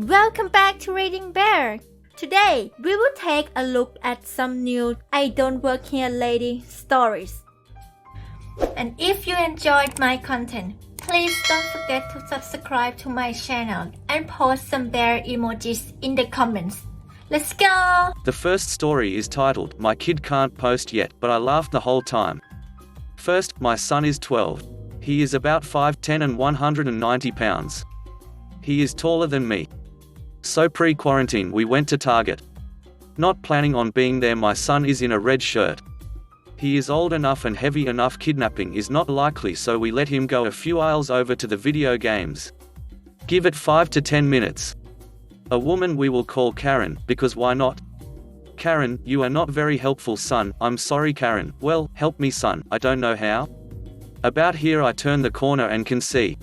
Welcome back to Reading Bear. Today, we will take a look at some new I Don't Work Here Lady stories. And if you enjoyed my content, please don't forget to subscribe to my channel and post some bear emojis in the comments. Let's go! The first story is titled, My Kid Can't Post Yet, but I laughed the whole time. First, my son is 12. He is about 5'10" and 190 pounds. He is taller than me. So pre-quarantine we went to Target. Not planning on being there, my son is in a red shirt. He is old enough and heavy enough, kidnapping is not likely, so we let him go a few aisles over to the video games. Give it 5 to 10 minutes. A woman we will call Karen, because why not? Karen, you are not very helpful, son. I'm sorry, Karen. Well, help me, son. I don't know how. About here I turn the corner and can see.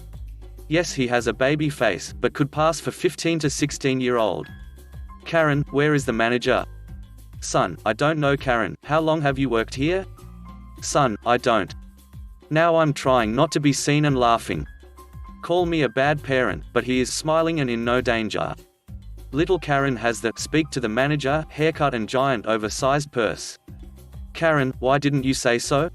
Yes, he has a baby face, but could pass for 15 to 16-year-old. Karen, where is the manager? Son, I don't know, Karen. How long have you worked here? Son, I don't. Now I'm trying not to be seen and laughing. Call me a bad parent, but he is smiling and in no danger. Little Karen has the speak to the manager haircut and giant oversized purse. Karen, why didn't you say so?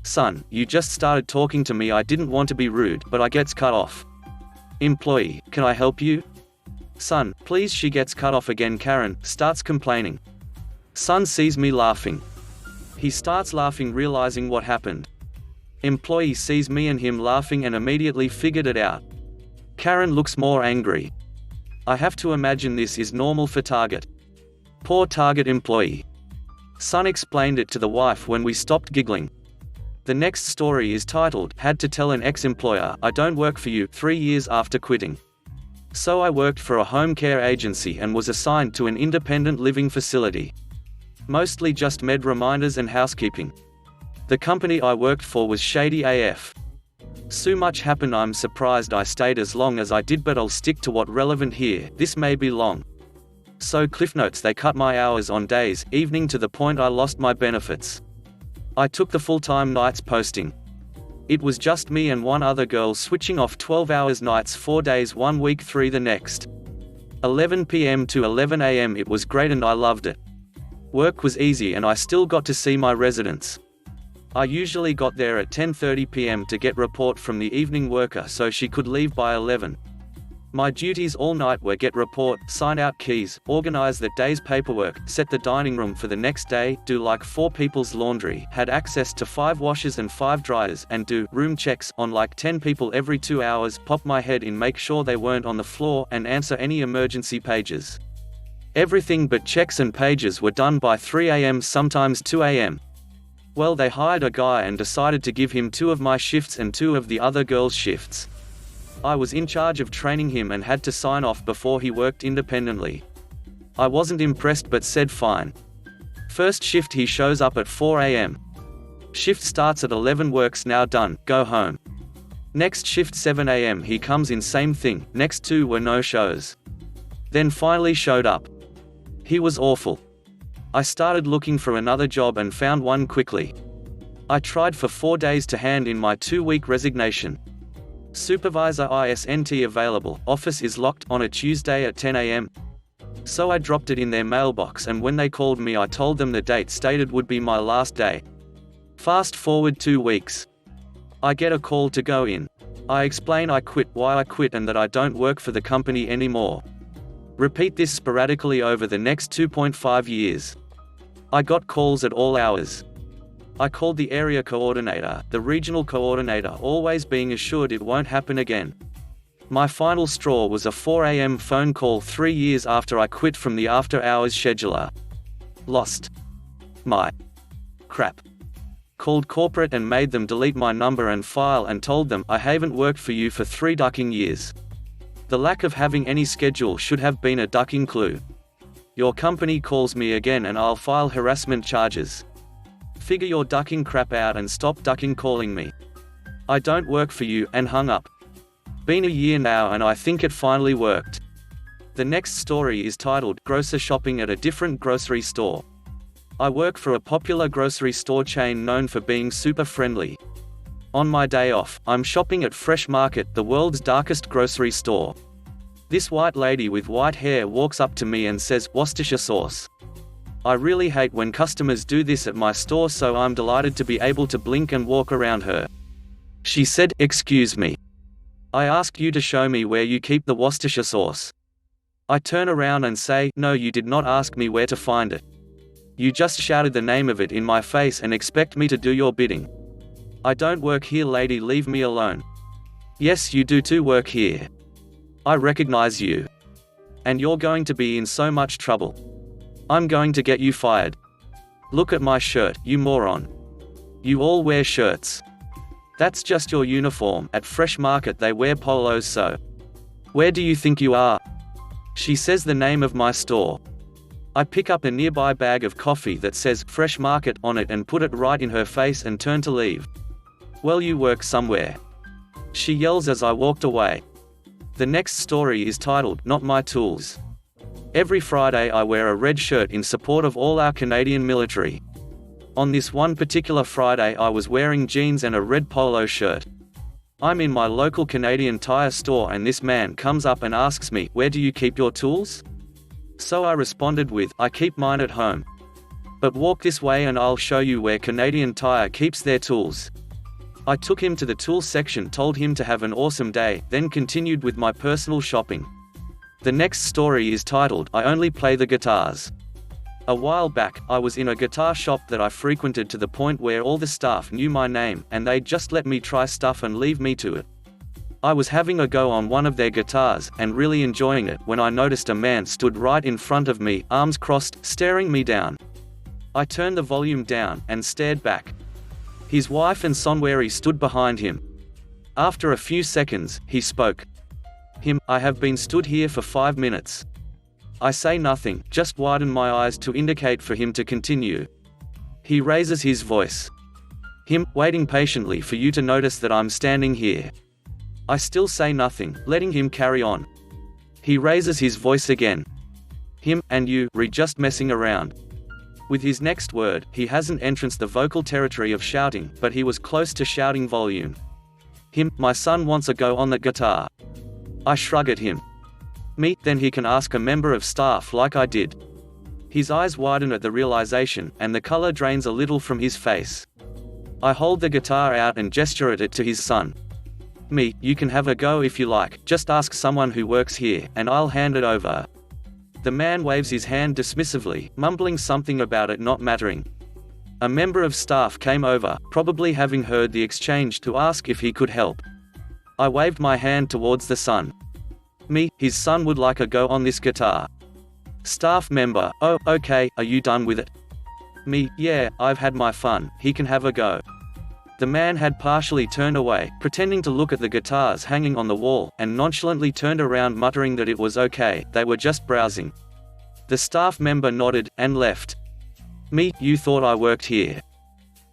Son, you just started talking to me. I didn't want to be rude, but I gets cut off. Employee, can I help you? Son, please. She gets cut off again. Karen starts complaining. Son sees me laughing. He starts laughing, realizing what happened. Employee sees me and him laughing and immediately figured it out. Karen looks more angry. I have to imagine this is normal for Target. Poor Target employee. Son explained it to the wife when we stopped giggling. The next story is titled, Had to Tell an Ex-Employer I Don't Work for You 3 years after quitting. So I worked for a home care agency and was assigned to an independent living facility. Mostly just med reminders and housekeeping. The company I worked for was shady AF. So much happened, I'm surprised I stayed as long as I did, but I'll stick to what relevant here. This may be long. So Cliff Notes, they cut my hours on days, evening to the point I lost my benefits. I took the full-time nights posting. It was just me and one other girl switching off 12 hours nights 4 days 1 week 3 the next. 11 p.m. to 11 a.m. It was great and I loved it. Work was easy and I still got to see my residents. I usually got there at 10:30 p.m. to get report from the evening worker so she could leave by 11. My duties all night were get report, sign out keys, organize the day's paperwork, set the dining room for the next day, do like 4 people's laundry, had access to 5 washers and 5 dryers, and do room checks on like 10 people every 2 hours, pop my head in, make sure they weren't on the floor, and answer any emergency pages. Everything but checks and pages were done by 3 a.m. sometimes 2 a.m. Well, they hired a guy and decided to give him 2 of my shifts and 2 of the other girls' shifts. I was in charge of training him and had to sign off before he worked independently. I wasn't impressed but said fine. First shift he shows up at 4 a.m. Shift starts at 11, works now done, go home. Next shift 7 a.m. he comes in, same thing, next 2 were no shows. Then finally showed up. He was awful. I started looking for another job and found one quickly. I tried for 4 days to hand in my 2-week resignation. Supervisor isn't available, office is locked on a Tuesday at 10 a.m. So I dropped it in their mailbox, and when they called me I told them the date stated would be my last day. Fast forward 2 weeks. I get a call to go in. I explain I quit, why I quit, and that I don't work for the company anymore. Repeat this sporadically over the next 2.5 years. I got calls at all hours. I called the area coordinator, the regional coordinator, always being assured it won't happen again. My final straw was a 4 a.m. phone call 3 years after I quit from the after-hours scheduler. Lost my crap. Called corporate and made them delete my number and file and told them I haven't worked for you for 3 ducking years. The lack of having any schedule should have been a ducking clue. Your company calls me again and I'll file harassment charges. Figure your ducking crap out and stop ducking calling me. I don't work for you, and hung up. Been a year now and I think it finally worked. The next story is titled, Grocer Shopping at a Different Grocery Store. I work for a popular grocery store chain known for being super friendly. On my day off, I'm shopping at Fresh Market, the world's darkest grocery store. This white lady with white hair walks up to me and says, "Worcestershire sauce." I really hate when customers do this at my store, so I'm delighted to be able to blink and walk around her. She said, "Excuse me. I asked you to show me where you keep the Worcestershire sauce." I turn around and say, "No, you did not ask me where to find it. You just shouted the name of it in my face and expect me to do your bidding. I don't work here, lady, leave me alone." "Yes, you do too work here. I recognize you. And you're going to be in so much trouble. I'm going to get you fired. Look at my shirt, you moron. You all wear shirts. That's just your uniform. At Fresh Market they wear polos, so where do you think you are?" She says the name of my store. I pick up a nearby bag of coffee that says Fresh Market on it and put it right in her face and turn to leave. "Well, you work somewhere," she yells as I walked away. The next story is titled, "Not My Tools." Every Friday I wear a red shirt in support of all our Canadian military. On this one particular Friday I was wearing jeans and a red polo shirt. I'm in my local Canadian Tire store and this man comes up and asks me, "Where do you keep your tools?" So I responded with, "I keep mine at home. But walk this way and I'll show you where Canadian Tire keeps their tools." I took him to the tools section, told him to have an awesome day, then continued with my personal shopping. The next story is titled, "I Only Play the Guitars." A while back, I was in a guitar shop that I frequented to the point where all the staff knew my name, and they'd just let me try stuff and leave me to it. I was having a go on one of their guitars, and really enjoying it, when I noticed a man stood right in front of me, arms crossed, staring me down. I turned the volume down, and stared back. His wife and Sonwary stood behind him. After a few seconds, he spoke. "I have been stood here for 5 minutes." I say nothing, just widen my eyes to indicate for him to continue. He raises his voice. "Waiting patiently for you to notice that I'm standing here." I still say nothing, letting him carry on. He raises his voice again. "And you, just messing around." With his next word, he hasn't entered the vocal territory of shouting, but he was close to shouting volume. "My son wants a go on that guitar." I shrug at him. Then he can ask a member of staff like I did." His eyes widen at the realization, and the color drains a little from his face. I hold the guitar out and gesture at it to his son. "You can have a go if you like, just ask someone who works here, and I'll hand it over." The man waves his hand dismissively, mumbling something about it not mattering. A member of staff came over, probably having heard the exchange, to ask if he could help. I waved my hand towards the son. His son would like a go on this guitar." Staff member, "Oh, okay, are you done with it?" "Yeah, I've had my fun, he can have a go." The man had partially turned away, pretending to look at the guitars hanging on the wall, and nonchalantly turned around muttering that it was okay, they were just browsing. The staff member nodded, and left. You thought I worked here.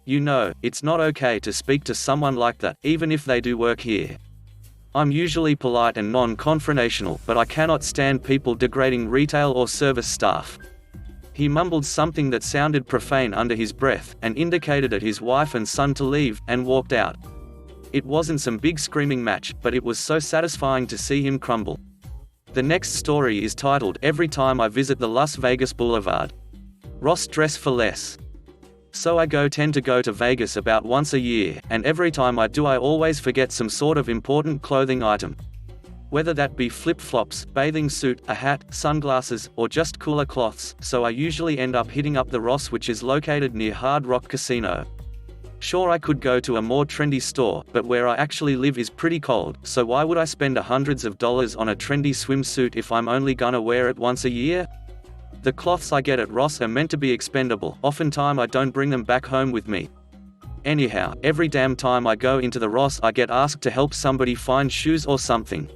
You know, it's not okay to speak to someone like that, even if they do work here. I'm usually polite and non-confrontational, but I cannot stand people degrading retail or service staff." He mumbled something that sounded profane under his breath, and indicated at his wife and son to leave, and walked out. It wasn't some big screaming match, but it was so satisfying to see him crumble. The next story is titled, "Every Time I Visit the Las Vegas Boulevard." Ross dress for less. So I tend to go to Vegas about once a year, and every time I do I always forget some sort of important clothing item. Whether that be flip-flops, bathing suit, a hat, sunglasses, or just cooler cloths, so I usually end up hitting up the Ross, which is located near Hard Rock Casino. Sure, I could go to a more trendy store, but where I actually live is pretty cold, so why would I spend hundreds of dollars on a trendy swimsuit if I'm only gonna wear it once a year? The cloths I get at Ross are meant to be expendable, oftentimes I don't bring them back home with me. Anyhow, every damn time I go into the Ross I get asked to help somebody find shoes or something.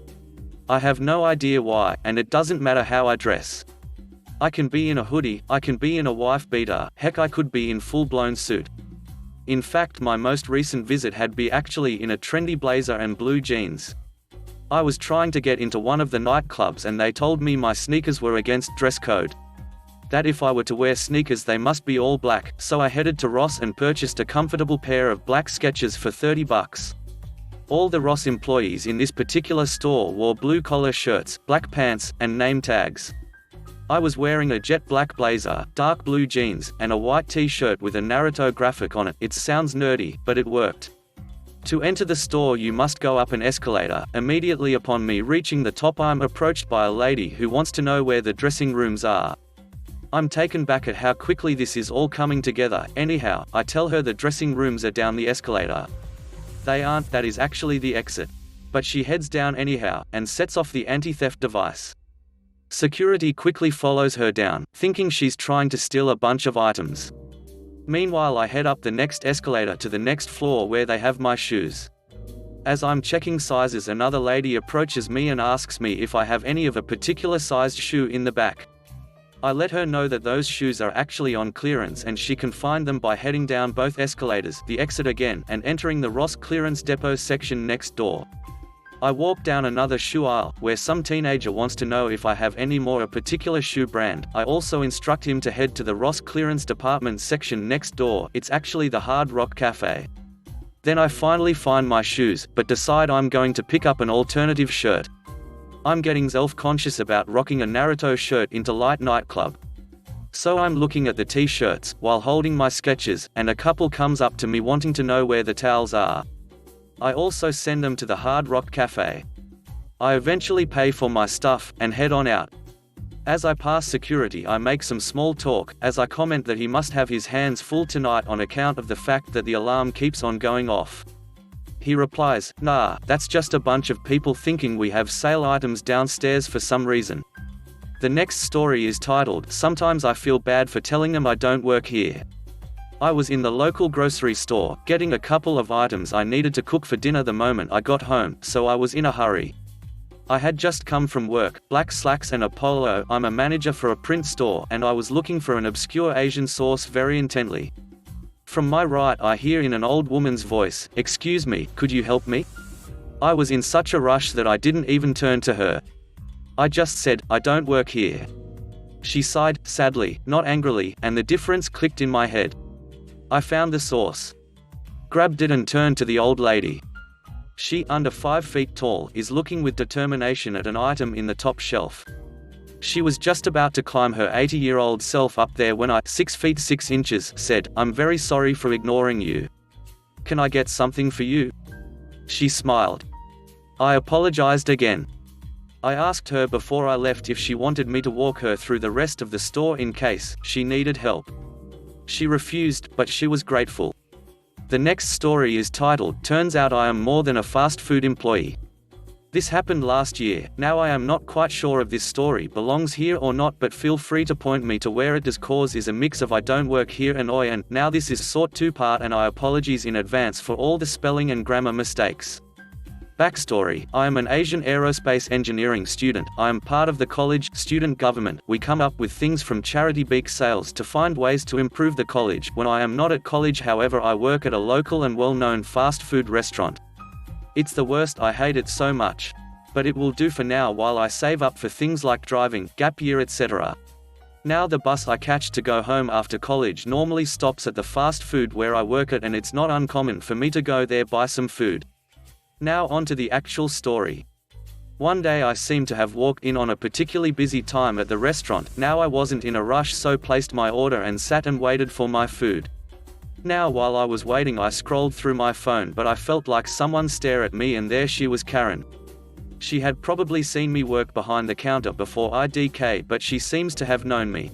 I have no idea why, and it doesn't matter how I dress. I can be in a hoodie, I can be in a wife beater, heck I could be in full-blown suit. In fact, my most recent visit had been actually in a trendy blazer and blue jeans. I was trying to get into one of the nightclubs and they told me my sneakers were against dress code. That if I were to wear sneakers they must be all black, so I headed to Ross and purchased a comfortable pair of black Skechers for $30. All the Ross employees in this particular store wore blue-collar shirts, black pants, and name tags. I was wearing a jet black blazer, dark blue jeans, and a white t-shirt with a Naruto graphic on it. It sounds nerdy, but it worked. To enter the store you must go up an escalator. Immediately upon me reaching the top I'm approached by a lady who wants to know where the dressing rooms are. I'm taken back at how quickly this is all coming together. Anyhow, I tell her the dressing rooms are down the escalator. They aren't, that is actually the exit. But she heads down anyhow, and sets off the anti-theft device. Security quickly follows her down, thinking she's trying to steal a bunch of items. Meanwhile I head up the next escalator to the next floor where they have my shoes. As I'm checking sizes another lady approaches me and asks me if I have any of a particular sized shoe in the back. I let her know that those shoes are actually on clearance and she can find them by heading down both escalators, the exit again, and entering the Ross clearance depot section next door. I walk down another shoe aisle, where some teenager wants to know if I have any more a particular shoe brand. I also instruct him to head to the Ross clearance department section next door. It's actually the Hard Rock Cafe. Then I finally find my shoes, but decide I'm going to pick up an alternative shirt. I'm getting self-conscious about rocking a Naruto shirt into light nightclub. So I'm looking at the t-shirts, while holding my Skechers, and a couple comes up to me wanting to know where the towels are. I also send them to the Hard Rock Cafe. I eventually pay for my stuff, and head on out. As I pass security I make some small talk, as I comment that he must have his hands full tonight on account of the fact that the alarm keeps on going off. He replies, "Nah, that's just a bunch of people thinking we have sale items downstairs for some reason." The next story is titled, "Sometimes I Feel Bad for Telling Them I Don't Work Here." I was in the local grocery store, getting a couple of items I needed to cook for dinner the moment I got home, so I was in a hurry. I had just come from work, black slacks and a polo. I'm a manager for a print store, and I was looking for an obscure Asian sauce very intently. From my right I hear in an old woman's voice, "Excuse me, could you help me?" I was in such a rush that I didn't even turn to her. I just said, "I don't work here." She sighed, sadly, not angrily, and the difference clicked in my head. I found the sauce. Grabbed it and turned to the old lady. She, under 5 feet tall, is looking with determination at an item in the top shelf. She was just about to climb her 80-year-old self up there when I, 6 feet 6 inches, said, "I'm very sorry for ignoring you. Can I get something for you?" She smiled. I apologized again. I asked her before I left if she wanted me to walk her through the rest of the store in case she needed help. She refused, but she was grateful. The next story is titled, "Turns Out I Am More Than a Fast Food Employee." This happened last year. Now I am not quite sure if this story belongs here or not, but feel free to point me to where it does, cause is a mix of I don't work here and oi, and now this is sort 2-part and I apologies in advance for all the spelling and grammar mistakes. Backstory: I am an Asian aerospace engineering student. I am part of the college student government. We come up with things from charity bake sales to find ways to improve the college. When I am not at college, however, I work at a local and well-known fast food restaurant. It's the worst, I hate it so much. But it will do for now while I save up for things like driving, gap year, etc. Now the bus I catch to go home after college normally stops at the fast food where I work at, and it's not uncommon for me to go there buy some food. Now on to the actual story. One day I seemed to have walked in on a particularly busy time at the restaurant. Now I wasn't in a rush, so placed my order and sat and waited for my food. Now while I was waiting I scrolled through my phone, but I felt like someone stare at me, and there she was, Karen. She had probably seen me work behind the counter before IDK, but she seems to have known me.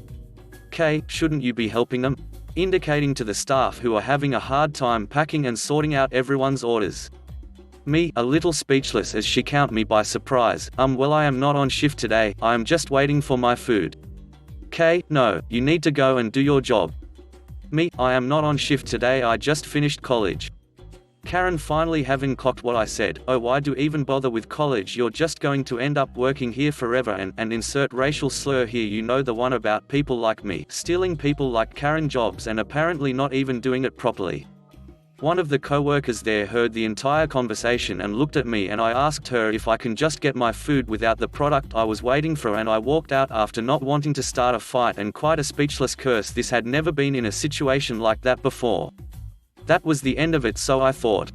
"Kay, shouldn't you be helping them?" Indicating to the staff who are having a hard time packing and sorting out everyone's orders. Me, a little speechless as she caught me by surprise. Well, I am not on shift today, I am just waiting for my food." "Kay, no, you need to go and do your job." Me, I am not on shift today, I just finished college. Karen, finally having clocked what I said. "Oh, why do even bother with college? You're just going to end up working here forever," and insert racial slur here, "you know, the one about people like me, stealing people like Karen jobs and apparently not even doing it properly." One of the co-workers there heard the entire conversation and looked at me, and I asked her if I can just get my food without the product I was waiting for, and I walked out after not wanting to start a fight and quite a speechless curse. This had never been in a situation like that before. That was the end of it, so I thought.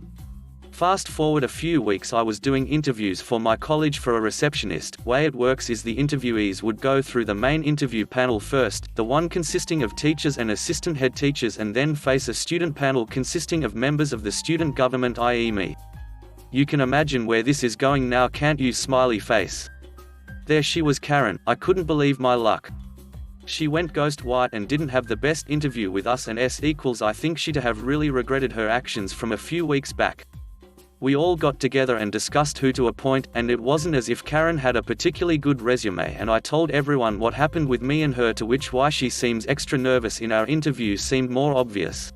Fast forward a few weeks, I was doing interviews for my college for a receptionist. Way it works is the interviewees would go through the main interview panel first, the one consisting of teachers and assistant head teachers, and then face a student panel consisting of members of the student government, i.e. me. You can imagine where this is going now, can't you? Smiley face. There she was, Karen. I couldn't believe my luck. She went ghost white and didn't have the best interview with us, and I think she'd have really regretted her actions from a few weeks back. We all got together and discussed who to appoint, and it wasn't as if Karen had a particularly good resume, and I told everyone what happened with me and her, to which why she seems extra nervous in our interview seemed more obvious.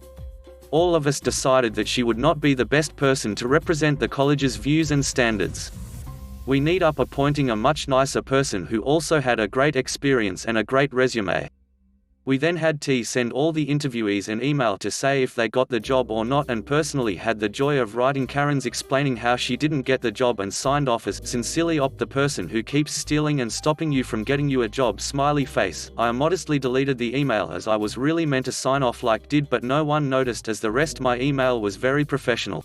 All of us decided that she would not be the best person to represent the college's views and standards. We ended up appointing a much nicer person who also had a great experience and a great resume. We then had T send all the interviewees an email to say if they got the job or not, and personally had the joy of writing Karen's explaining how she didn't get the job and signed off as "Sincerely Op, the person who keeps stealing and stopping you from getting you a job." Smiley face. I modestly deleted the email as I was really meant to sign off like did, but no one noticed as the rest my email was very professional.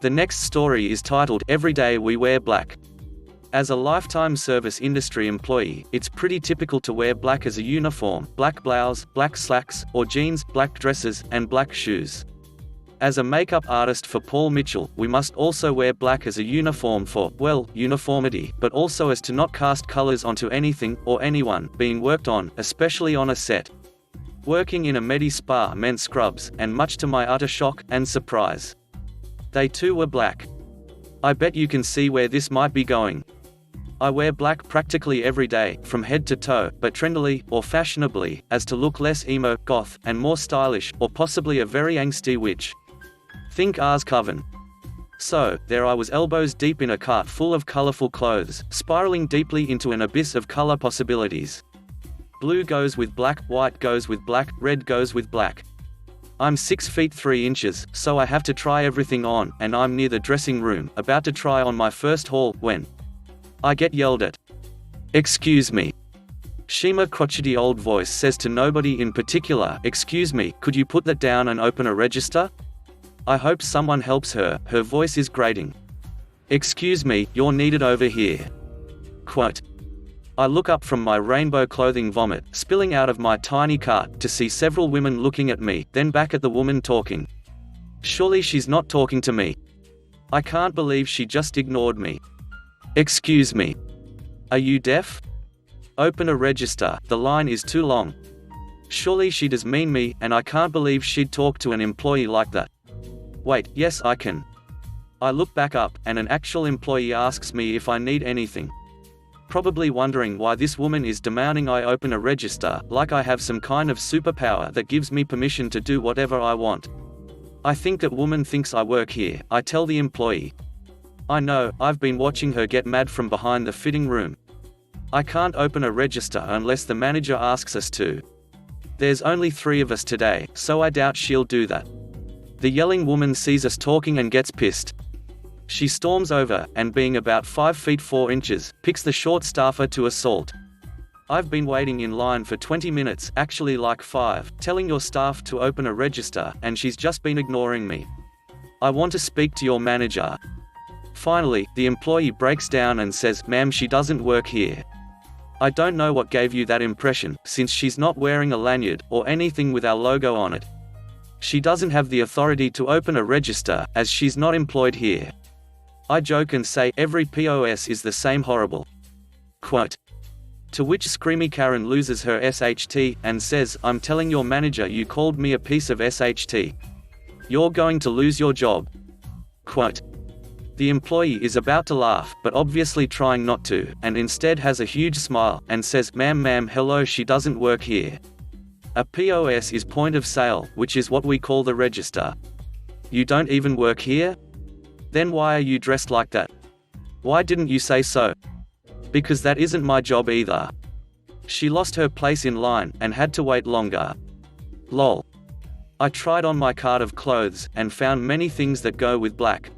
The next story is titled "Every Day We Wear Black." As a lifetime service industry employee, it's pretty typical to wear black as a uniform: black blouse, black slacks or jeans, black dresses, and black shoes. As a makeup artist for Paul Mitchell, we must also wear black as a uniform for, well, uniformity, but also as to not cast colors onto anything or anyone being worked on, especially on a set. Working in a Medi Spa meant scrubs, and much to my utter shock and surprise, they too were black. I bet you can see where this might be going. I wear black practically every day, from head to toe, but trendily, or fashionably, as to look less emo, goth, and more stylish, or possibly a very angsty witch. Think Ars Coven. So, there I was, elbows deep in a cart full of colorful clothes, spiraling deeply into an abyss of color possibilities. Blue goes with black, white goes with black, red goes with black. I'm 6 feet 3 inches, so I have to try everything on, and I'm near the dressing room, about to try on my first haul, when I get yelled at. "Excuse me." Shima crotchety old voice says to nobody in particular, "Excuse me, could you put that down and open a register?" I hope someone helps her, her voice is grating. "Excuse me, you're needed over here." Quote. I look up from my rainbow clothing vomit, spilling out of my tiny cart, to see several women looking at me, then back at the woman talking. Surely she's not talking to me. I can't believe she just ignored me. "Excuse me. Are you deaf? Open a register, the line is too long." Surely she does mean me, and I can't believe she'd talk to an employee like that. Wait, yes I can. I look back up, and an actual employee asks me if I need anything. Probably wondering why this woman is demanding I open a register, like I have some kind of superpower that gives me permission to do whatever I want. I think that woman thinks I work here, I tell the employee. I know, I've been watching her get mad from behind the fitting room. I can't open a register unless the manager asks us to. There's only 3 of us today, so I doubt she'll do that. The yelling woman sees us talking and gets pissed. She storms over, and being about 5 feet 4 inches, picks the short staffer to assault. I've been waiting in line for 20 minutes, actually like 5, telling your staff to open a register, and she's just been ignoring me. I want to speak to your manager. Finally, the employee breaks down and says, "Ma'am, she doesn't work here." I don't know what gave you that impression, since she's not wearing a lanyard, or anything with our logo on it. She doesn't have the authority to open a register, as she's not employed here. I joke and say, every POS is the same horrible. Quote. To which screamy Karen loses her SHT, and says, "I'm telling your manager you called me a piece of SHT. You're going to lose your job." Quote. The employee is about to laugh, but obviously trying not to, and instead has a huge smile, and says, ma'am, hello, she doesn't work here. A POS is point of sale, which is what we call the register. You don't even work here? Then why are you dressed like that? Why didn't you say so? Because that isn't my job either. She lost her place in line, and had to wait longer. Lol. I tried on my cart of clothes, and found many things that go with black.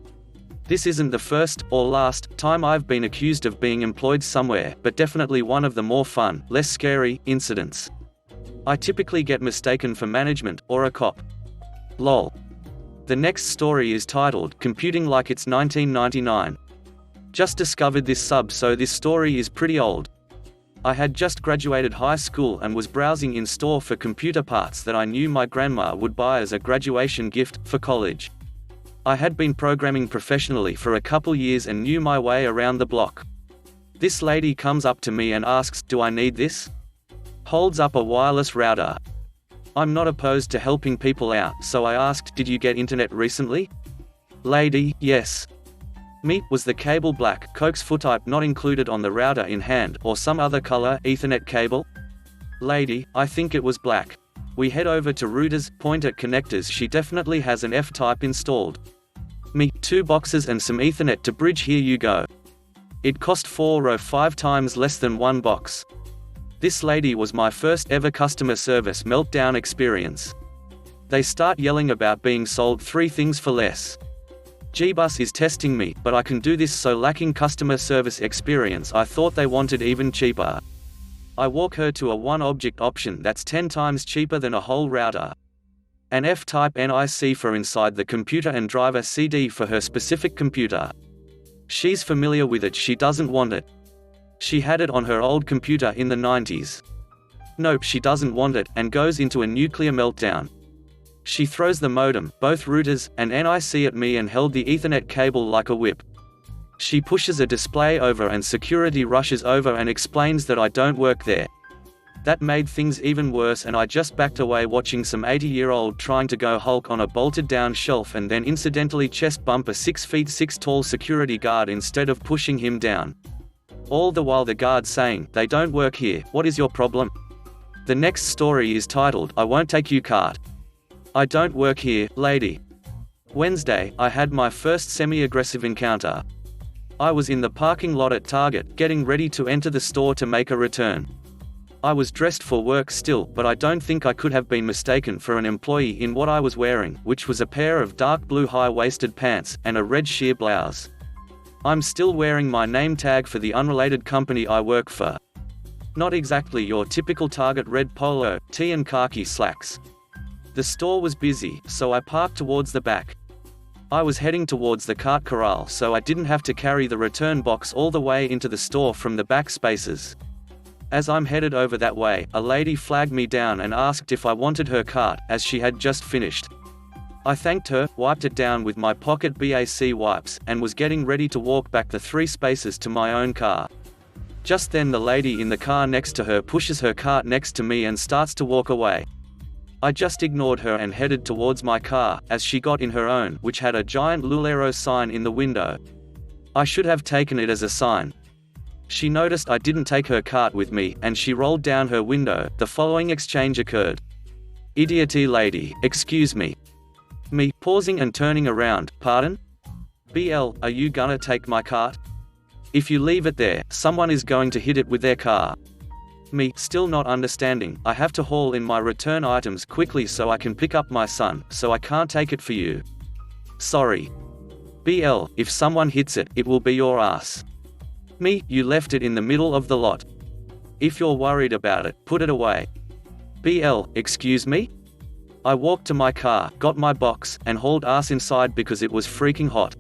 This isn't the first, or last, time I've been accused of being employed somewhere, but definitely one of the more fun, less scary, incidents. I typically get mistaken for management, or a cop. Lol. The next story is titled, Computing Like It's 1999. Just discovered this sub, so this story is pretty old. I had just graduated high school and was browsing in store for computer parts that I knew my grandma would buy as a graduation gift for college. I had been programming professionally for a couple years and knew my way around the block. This lady comes up to me and asks, "Do I need this?" Holds up a wireless router. I'm not opposed to helping people out, so I asked, "Did you get internet recently?" Lady, "Yes." Me, was the cable black, coax type not included on the router in hand, or some other color, Ethernet cable? Lady, I think it was black. We head over to routers, point at connectors, she definitely has an F-type installed. Me, 2 boxes and some Ethernet to bridge, here you go. It cost 4 or 5 times less than 1 box. This lady was my first ever customer service meltdown experience. They start yelling about being sold 3 things for less. Gbus is testing me, but I can do this, so lacking customer service experience, I thought they wanted even cheaper. I walk her to a 1-object option that's 10 times cheaper than a whole router. An F-type NIC for inside the computer and driver CD for her specific computer. She's familiar with it, she doesn't want it. She had it on her old computer in the 90s. Nope, she doesn't want it, and goes into a nuclear meltdown. She throws the modem, both routers, and NIC at me and held the Ethernet cable like a whip. She pushes a display over and security rushes over and explains that I don't work there. That made things even worse, and I just backed away watching some 80-year-old trying to go Hulk on a bolted down shelf and then incidentally chest bump a 6'6" tall security guard instead of pushing him down. All the while the guard saying, "They don't work here, what is your problem?" The next story is titled, I Won't Take You Cart. I don't work here, lady. Wednesday, I had my first semi-aggressive encounter. I was in the parking lot at Target, getting ready to enter the store to make a return. I was dressed for work still, but I don't think I could have been mistaken for an employee in what I was wearing, which was a pair of dark blue high-waisted pants, and a red sheer blouse. I'm still wearing my name tag for the unrelated company I work for. Not exactly your typical Target red polo, tee and khaki slacks. The store was busy, so I parked towards the back. I was heading towards the cart corral, so I didn't have to carry the return box all the way into the store from the back spaces. As I'm headed over that way, a lady flagged me down and asked if I wanted her cart, as she had just finished. I thanked her, wiped it down with my pocket BAC wipes, and was getting ready to walk back the 3 spaces to my own car. Just then the lady in the car next to her pushes her cart next to me and starts to walk away. I just ignored her and headed towards my car, as she got in her own, which had a giant Lulero sign in the window. I should have taken it as a sign. She noticed I didn't take her cart with me, and she rolled down her window. The following exchange occurred. Idioty lady, excuse me. Me, pausing and turning around, pardon? BL, are you gonna take my cart? If you leave it there, someone is going to hit it with their car. Me, still not understanding, I have to haul in my return items quickly so I can pick up my son, so I can't take it for you. Sorry. BL, if someone hits it, it will be your ass. Me, you left it in the middle of the lot. If you're worried about it, put it away. BL, excuse me? I walked to my car, got my box, and hauled ass inside because it was freaking hot.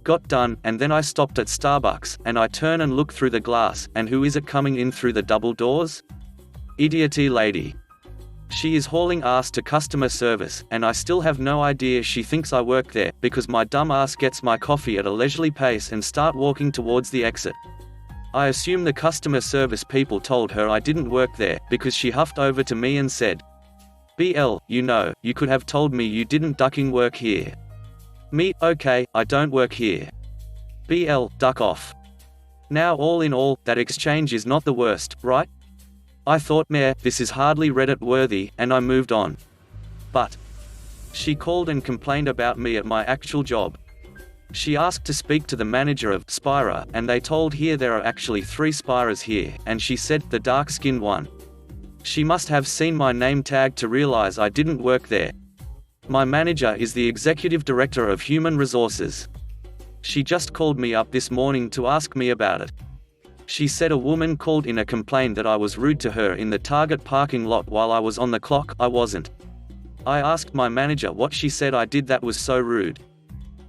Got done, and then I stopped at Starbucks, and I turn and look through the glass, and who is it coming in through the double doors? Idioty lady. She is hauling ass to customer service, and I still have no idea she thinks I work there, because my dumb ass gets my coffee at a leisurely pace and start walking towards the exit. I assume the customer service people told her I didn't work there, because she huffed over to me and said, BL, you know, you could have told me you didn't ducking work here. Me, okay, I don't work here. BL, duck off. Now all in all, that exchange is not the worst, right? I thought, meh, this is hardly Reddit worthy, and I moved on. But she called and complained about me at my actual job. She asked to speak to the manager of Spira, and they told here there are actually 3 Spiras here, and she said, the dark-skinned one. She must have seen my name tag to realize I didn't work there. My manager is the executive director of human resources. She just called me up this morning to ask me about it. She said a woman called in a complaint that I was rude to her in the Target parking lot while I was on the clock. I wasn't. I asked my manager what she said I did that was so rude.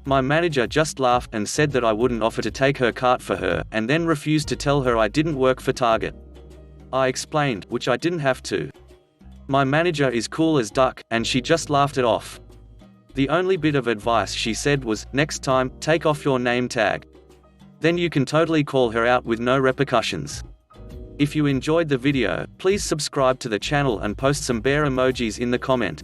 My manager just laughed and said that I wouldn't offer to take her cart for her, and then refused to tell her I didn't work for Target. I explained, which I didn't have to. My manager is cool as duck, and she just laughed it off. The only bit of advice she said was, next time, take off your name tag. Then you can totally call her out with no repercussions. If you enjoyed the video, please subscribe to the channel and post some bear emojis in the comment.